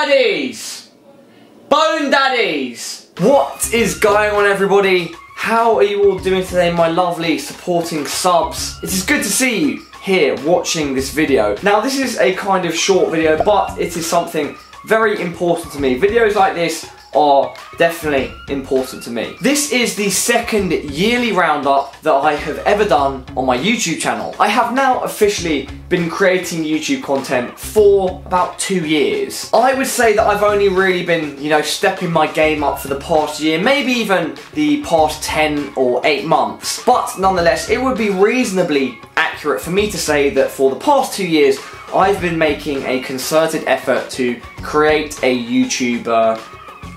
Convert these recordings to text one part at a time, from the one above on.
Daddies! Bone Daddies! What is going on, everybody? How are you all doing today, my lovely supporting subs? It is good to see you here watching this video. Now, this is a kind of short video, but it is something very important to me. Videos like this are definitely important to me. This is the second yearly roundup that I have ever done on my YouTube channel. I have now officially been creating YouTube content for about 2 years. I would say that I've only really been, stepping my game up for the past year, maybe even the past 10 or 8 months. But nonetheless, it would be reasonably accurate for me to say that for the past 2 years, I've been making a concerted effort to create a YouTube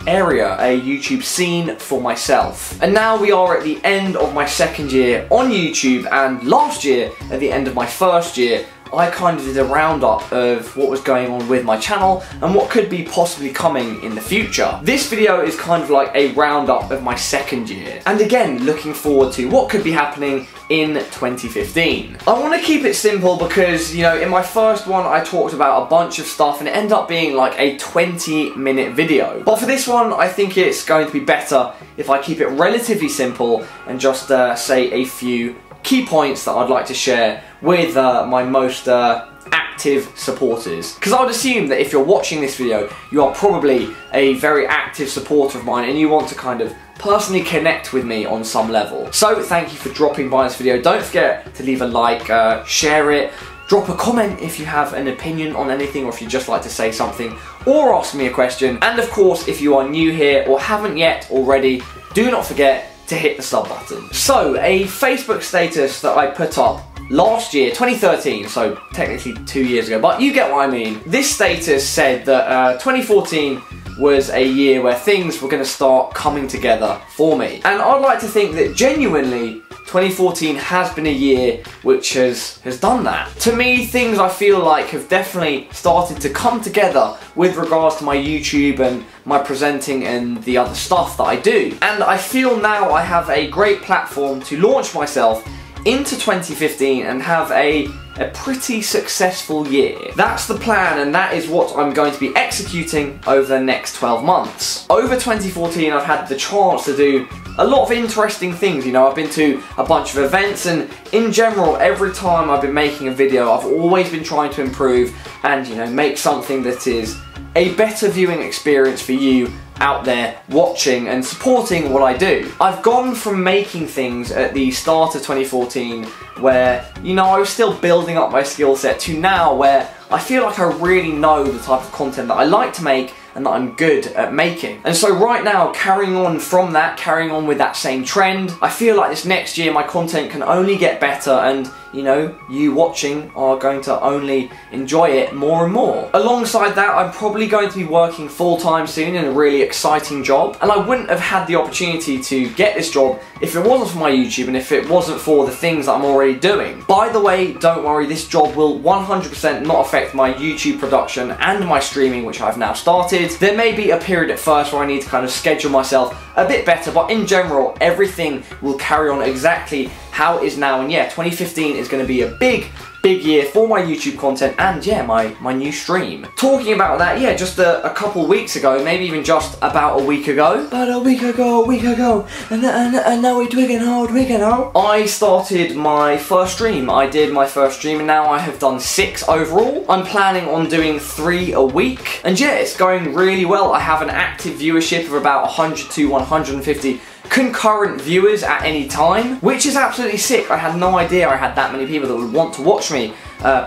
area, a YouTube scene for myself. And now we are at the end of my second year on YouTube, and last year, at the end of my first year, I kind of did a roundup of what was going on with my channel and what could be possibly coming in the future. This video is kind of like a roundup of my second year, and again, looking forward to what could be happening in 2015. I want to keep it simple because, in my first one I talked about a bunch of stuff and it ended up being like a 20-minute video. But for this one, I think it's going to be better if I keep it relatively simple and just say a few key points that I'd like to share with my most active supporters. Because I would assume that if you're watching this video, you are probably a very active supporter of mine and you want to kind of personally connect with me on some level. So thank you for dropping by this video. Don't forget to leave a like, share it, drop a comment if you have an opinion on anything, or if you'd just like to say something or ask me a question. And of course, if you are new here or haven't yet already, do not forget to hit the sub button. So, a Facebook status that I put up last year, 2013, so technically 2 years ago, but you get what I mean. This status said that 2014 was a year where things were going to start coming together for me. And I'd like to think that genuinely 2014 has been a year which has done that. To me, things I feel like have definitely started to come together with regards to my YouTube and my presenting and the other stuff that I do. And I feel now I have a great platform to launch myself into 2015 and have a pretty successful year. That's the plan, and that is what I'm going to be executing over the next 12 months. Over 2014, I've had the chance to do a lot of interesting things. I've been to a bunch of events, and in general, every time I've been making a video, I've always been trying to improve and, make something that is a better viewing experience for you out there watching and supporting what I do. I've gone from making things at the start of 2014 where, I was still building up my skill set, to now where I feel like I really know the type of content that I like to make and that I'm good at making. And so right now, carrying on from that, carrying on with that same trend, I feel like this next year my content can only get better, and you watching are going to only enjoy it more and more. Alongside that, I'm probably going to be working full-time soon in a really exciting job, and I wouldn't have had the opportunity to get this job if it wasn't for my YouTube and if it wasn't for the things that I'm already doing. By the way, don't worry, this job will 100% not affect my YouTube production and my streaming, which I've now started. There may be a period at first where I need to kind of schedule myself a bit better, but in general, everything will carry on exactly how it is now. And yeah, 2015 is going to be a big year for my YouTube content and yeah, my new stream. Talking about that, yeah, just a couple weeks ago, maybe even just about a week ago. About a week ago, and now we're doing it. I started my first stream. I did my first stream and now I have done 6 overall. I'm planning on doing 3 a week. And yeah, it's going really well. I have an active viewership of about 100 to 150 concurrent viewers at any time, which is absolutely sick. I had no idea I had that many people that would want to watch me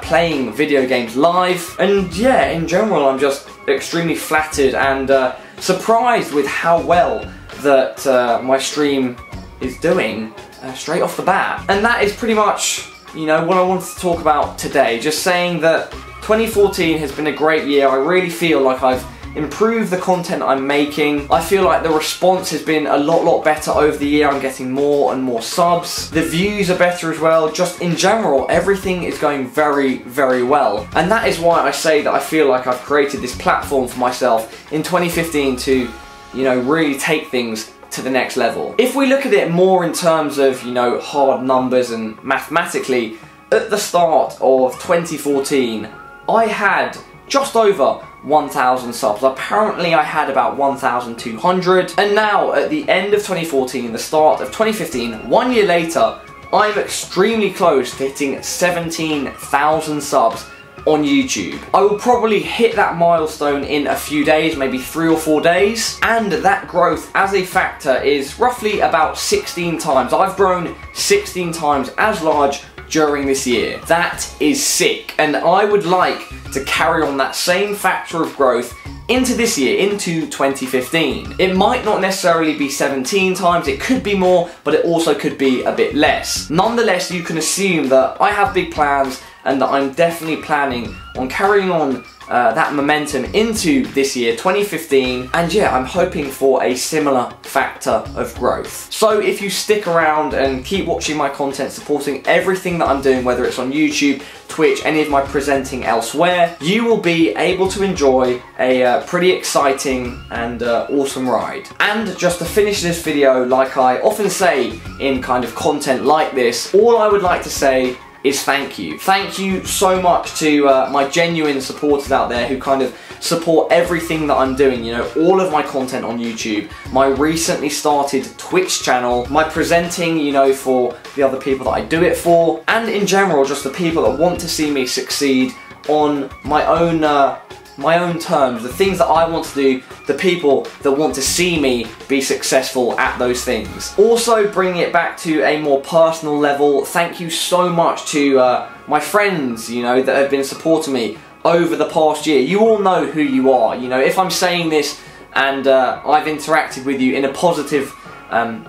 playing video games live. And yeah, in general, I'm just extremely flattered and surprised with how well that my stream is doing straight off the bat. And that is pretty much, what I wanted to talk about today. Just saying that 2014 has been a great year. I really feel like I've improve the content I'm making. I feel like the response has been a lot better over the year. I'm getting more and more subs. The views are better as well. Just in general, everything is going very well. And that is why I say that I feel like I've created this platform for myself in 2015 to, really take things to the next level. If we look at it more in terms of, hard numbers and mathematically, at the start of 2014, I had just over 1,000 subs. Apparently I had about 1,200, and now at the end of 2014, the start of 2015, 1 year later, I'm extremely close to hitting 17,000 subs on YouTube. I will probably hit that milestone in a few days, maybe 3 or 4 days, and that growth as a factor is roughly about 16 times. I've grown 16 times as large during this year. That is sick, and I would like to carry on that same factor of growth into this year, into 2015. It might not necessarily be 17 times, it could be more, but it also could be a bit less. Nonetheless, you can assume that I have big plans and that I'm definitely planning on carrying on that momentum into this year, 2015, and yeah, I'm hoping for a similar factor of growth. So if you stick around and keep watching my content, supporting everything that I'm doing, whether it's on YouTube, Twitch, any of my presenting elsewhere, you will be able to enjoy a pretty exciting and awesome ride. And just to finish this video, like I often say in kind of content like this, all I would like to say is thank you. Thank you so much to my genuine supporters out there who kind of support everything that I'm doing, you know, all of my content on YouTube, my recently started Twitch channel, my presenting, you know, for the other people that I do it for, and in general, just the people that want to see me succeed on my own terms, the things that I want to do, the people that want to see me be successful at those things. Also, bringing it back to a more personal level, thank you so much to my friends, you know, that have been supporting me over the past year. You all know who you are, you know, if I'm saying this and I've interacted with you in a positive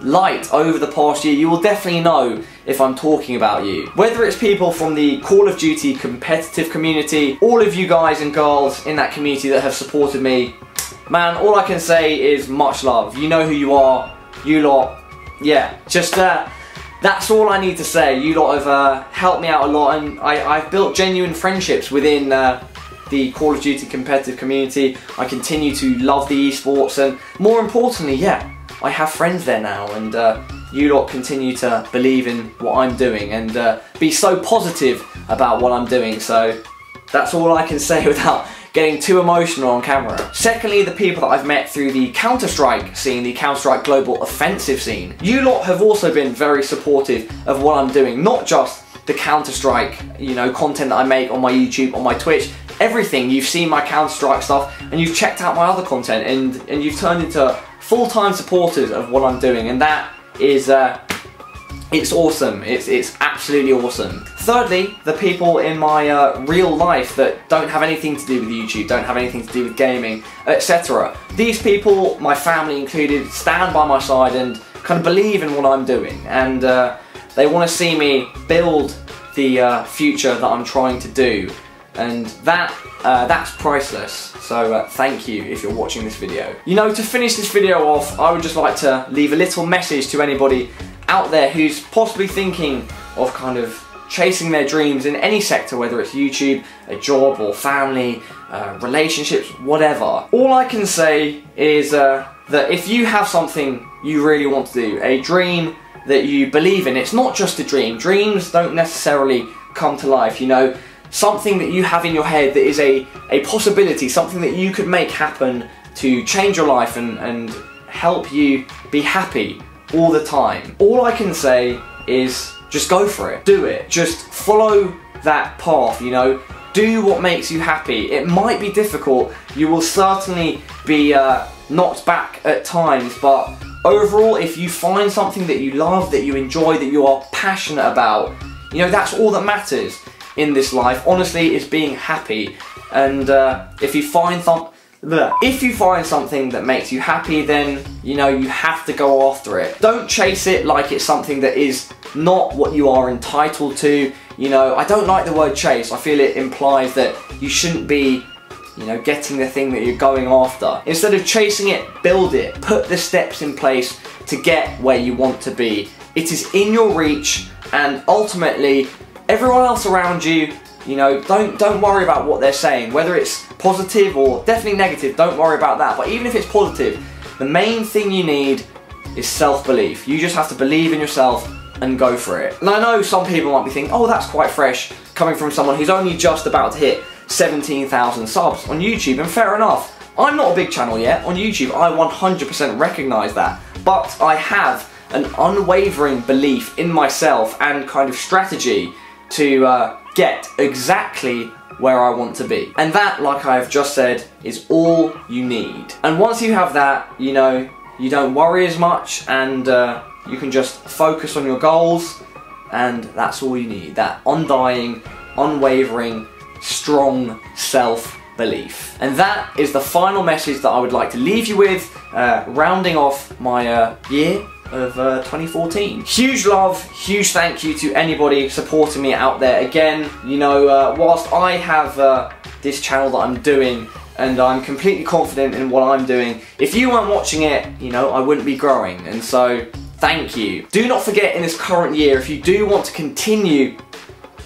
light over the past year, you will definitely know if I'm talking about you. Whether it's people from the Call of Duty competitive community, all of you guys and girls in that community that have supported me, man, all I can say is much love. You know who you are, you lot, yeah, just that's all I need to say. You lot have helped me out a lot, and I've built genuine friendships within the Call of Duty competitive community. I continue to love the esports, and more importantly, yeah, I have friends there now, and you lot continue to believe in what I'm doing and be so positive about what I'm doing, so that's all I can say without getting too emotional on camera. Secondly, the people that I've met through the Counter-Strike scene, the Counter-Strike Global Offensive scene. You lot have also been very supportive of what I'm doing, not just the Counter-Strike, you know, content that I make on my YouTube, on my Twitch, everything. You've seen my Counter-Strike stuff, and you've checked out my other content, and you've turned into full-time supporters of what I'm doing, and that is it's awesome. It's absolutely awesome. Thirdly, the people in my real life that don't have anything to do with YouTube, don't have anything to do with gaming, etc. These people, my family included, stand by my side and kind of believe in what I'm doing, and they want to see me build the future that I'm trying to do, and that's priceless. So thank you if you're watching this video. You know, to finish this video off, I would just like to leave a little message to anybody out there who's possibly thinking of kind of chasing their dreams in any sector, whether it's YouTube, a job, or family, relationships, whatever. All I can say is that if you have something you really want to do, a dream that you believe in, it's not just a dream. Dreams don't necessarily come to life, you know. Something that you have in your head that is a possibility, something that you could make happen to change your life and help you be happy all the time. All I can say is just go for it. Do it. Just follow that path, you know. Do what makes you happy. It might be difficult. You will certainly be knocked back at times, but overall, if you find something that you love, that you enjoy, that you are passionate about, you know, that's all that matters in this life, honestly, is being happy. And if you find something that makes you happy, then, you know, you have to go after it. Don't chase it like it's something that is not what you are entitled to. You know, I don't like the word chase. I feel it implies that you shouldn't be, you know, getting the thing that you're going after. Instead of chasing it, build it. Put the steps in place to get where you want to be. It is in your reach, and ultimately, everyone else around you, you know, don't worry about what they're saying, whether it's positive or definitely negative. Don't worry about that. But even if it's positive, the main thing you need is self-belief. You just have to believe in yourself and go for it. And I know some people might be thinking, oh, that's quite fresh, coming from someone who's only just about to hit 17,000 subs on YouTube, and fair enough. I'm not a big channel yet on YouTube, I 100% recognise that, but I have an unwavering belief in myself and kind of strategy to get exactly where I want to be. And that, like I've just said, is all you need. And once you have that, you know, you don't worry as much, and you can just focus on your goals, and that's all you need. That undying, unwavering, strong self-belief. And that is the final message that I would like to leave you with, rounding off my year of 2014. Huge love, huge thank you to anybody supporting me out there. Again, you know, whilst I have this channel that I'm doing, and I'm completely confident in what I'm doing, if you weren't watching it, you know, I wouldn't be growing. And so, thank you. Do not forget, in this current year, if you do want to continue,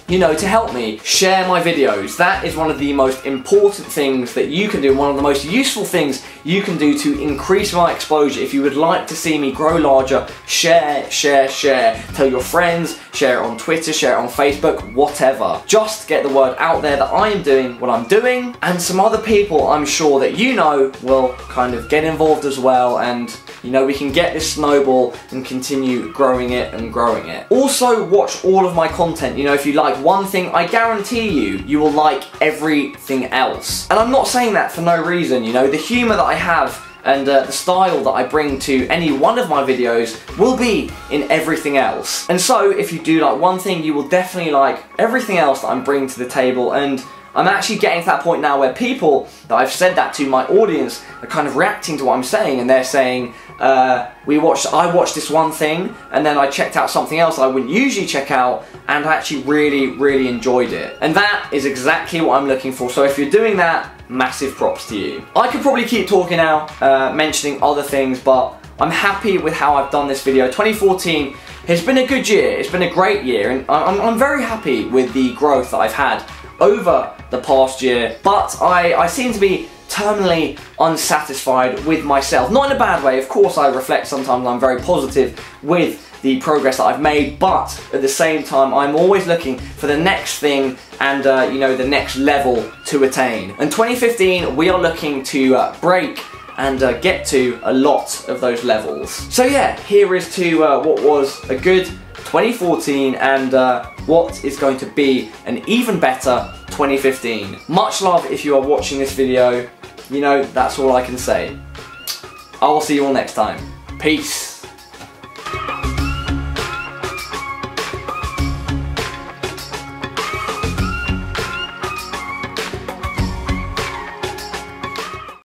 you know, to help me, share my videos. That is one of the most important things that you can do, one of the most useful things you can do to increase my exposure. If you would like to see me grow larger, share, share, share. Tell your friends, share it on Twitter, share it on Facebook, whatever. Just get the word out there that I am doing what I'm doing, and some other people I'm sure that you know will kind of get involved as well, and you know, we can get this snowball and continue growing it and growing it. Also, watch all of my content. You know, if you like one thing, I guarantee you will like everything else. And I'm not saying that for no reason. You know, the humour that I have and the style that I bring to any one of my videos will be in everything else. And so, if you do like one thing, you will definitely like everything else that I'm bringing to the table. And I'm actually getting to that point now where people that I've said that to, my audience, are kind of reacting to what I'm saying, and they're saying, I watched this one thing, and then I checked out something else I wouldn't usually check out, and I actually really enjoyed it. And that is exactly what I'm looking for. So if you're doing that, massive props to you. I could probably keep talking now, mentioning other things, but I'm happy with how I've done this video. 2014 has been a good year. It's been a great year, and I'm very happy with the growth that I've had over the past year, but I seem to be terminally unsatisfied with myself. Not in a bad way, of course I reflect sometimes, I'm very positive with the progress that I've made, but at the same time I'm always looking for the next thing and you know, the next level to attain. And 2015 we are looking to break and get to a lot of those levels. So yeah, here is to what was a good 2014 and what is going to be an even better 2015. Much love if you are watching this video. You know, that's all I can say. I will see you all next time. Peace.